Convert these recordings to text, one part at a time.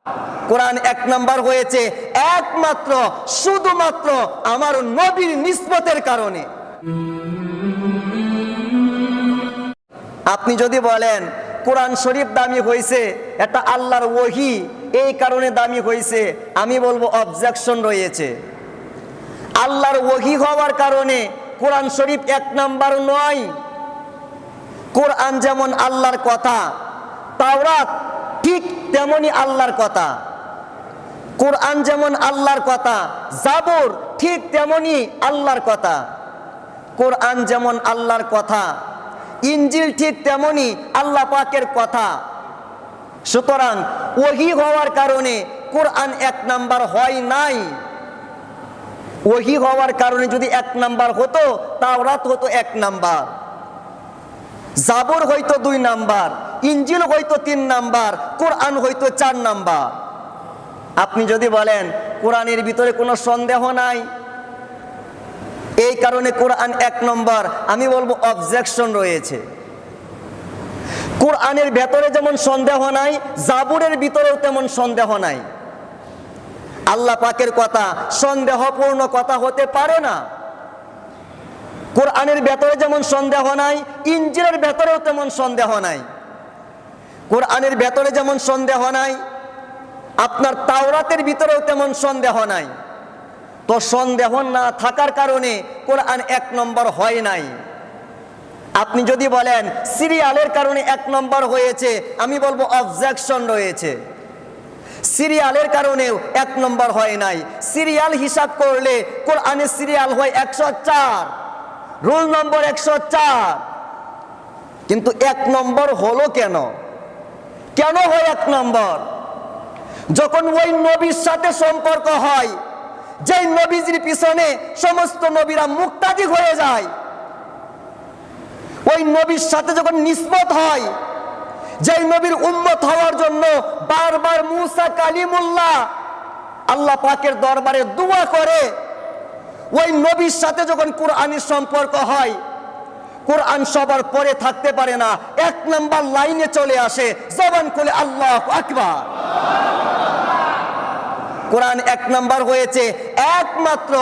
কোরআন এক নাম্বার হয়েছে একমাত্র শুধুমাত্র আমার নবীর নিসবতের কারণে। আপনি যদি বলেন কোরআন শরীফ দামি হয়েছে, এটা আল্লাহর ওহী, এই কারণে দামি হয়েছে, আমি বলবো অবজেকশন রয়েছে। আল্লাহর ওহী হওয়ার কারণে কোরআন শরীফ এক নাম্বার নয়। কোরআন যেমন আল্লাহর কথা, তাওরাত ঠিক তেমনি আল্লাহর কথা। কোরআন যেমন আল্লাহর কথা, জাবুর ঠিক তেমনি আল্লাহর কথা। কোরআন যেমন আল্লাহর কথা, ইনজিল ঠিক তেমনি আল্লাহ পাকের কথা। সুতরাং ওহী হওয়ার কারণে কোরআন এক নাম্বার হয় নাই। ওহী হওয়ার কারণে যদি এক নাম্বার হতো, তাওরাত হতো এক নাম্বার, জাবুর হয়তো 2 নাম্বার, ইনজিল হয়তো 3 নাম্বার, কোরআন হয়তো 4 নাম্বার। আপনি যদি বলেন কোরআনের ভিতরে কোনো সন্দেহ নাই, এই কারণে কোরআন এক নম্বর, আমি বলবো অবজেকশন রয়েছে। কোরআনের ভেতরে যেমন সন্দেহ নাই, জাবুরের ভিতরেও তেমন সন্দেহ নাই। আল্লাহ পাকের কথা সন্দেহপূর্ণ কথা হতে পারে না। কোরআনের ভেতরে যেমন সন্দেহ নাই, ইনজিলের ভেতরেও তেমন সন্দেহ নাই। কোরআনের ভেতরে যেমন সন্দেহ নাই, আপনার তাওরাতের ভিতরেও তেমন সন্দেহ নাই। তো সন্দেহ না থাকার কারণে কোরআন এক নম্বর হয় নাই। আপনি যদি বলেন সিরিয়ালের কারণে এক নম্বর হয়েছে, আমি বলবো অবজেকশন রয়েছে। সিরিয়ালের কারণেও এক নম্বর হয় নাই। সিরিয়াল হিসাব করলে কোরআনের সিরিয়াল হয় 104, রোল নম্বর 104। কিন্তু এক নম্বর হলো কেন? কেন হয় এক নম্বর? যখন ওই নবীর সাথে সম্পর্ক হয়, যেই নবীজির পিছনে সমস্ত নবীরা মুক্তাদি হয়ে যায়, ওই নবীর সাথে যখন নিসবত হয়, যেই নবীর উম্মত হওয়ার জন্য বারবার মুসা কালিমুল্লাহ আল্লাহ পাকের দরবারে দোয়া করে, ওই নবীর সাথে যখন কোরআনের সম্পর্ক হয়, কোরআন সবার পরে থাকতে পারে না, এক নাম্বার লাইনে চলে আসে, জবান খুলে আল্লাহু আকবার। কোরআন এক নাম্বার হয়েছে একমাত্র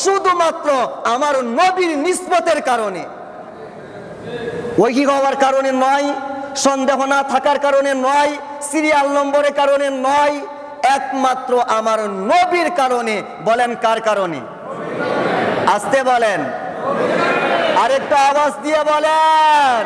শুধুমাত্র আমার নবীর নিসবতের কারণে। ওহী হওয়ার কারণে নয়, সন্দেহ না থাকার কারণে নয়, সিরিয়াল নম্বরের কারণে নয়, একমাত্র আমার নবীর কারণে। বলেন কার কারণে? আসতে বলেন, আরেকটা আওয়াজ দিয়ে বলেন।